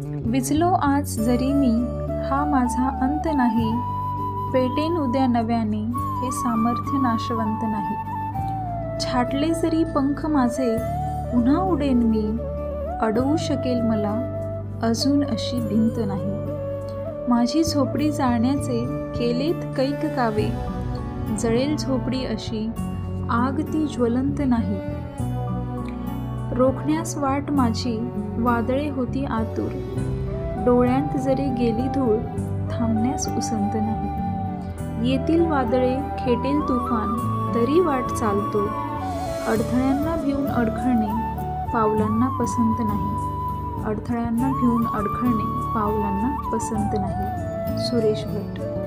विझलो आज जरी मी, हा माझा अंत नाही. पेटेन उद्या नव्याने, हे सामर्थ्य नाशवंत नाही. छाटले जरी पंख माझे, पुन्हा उडेन मी. अडवू शकेल मला अजून अशी भिंत नाही. माझी झोपडी जाळण्याचे केलेत कैक कावे. जळेल झोपडी अशी, आग ती ज्वलंत नाही. रोखण्यास वाट माझी वादळे होती आतुर. डोळ्यांत जरी गेली धूळ, थांबण्यास उसंत नाही. येतील वादळे, खेटेल तुफान, तरी वाट चालतो. अडथळ्यांना भिवून अडखळणे पावलांना पसंत नाही. अडथळ्यांना भिवून अडखळणे पावलांना पसंत नाही. सुरेश भट.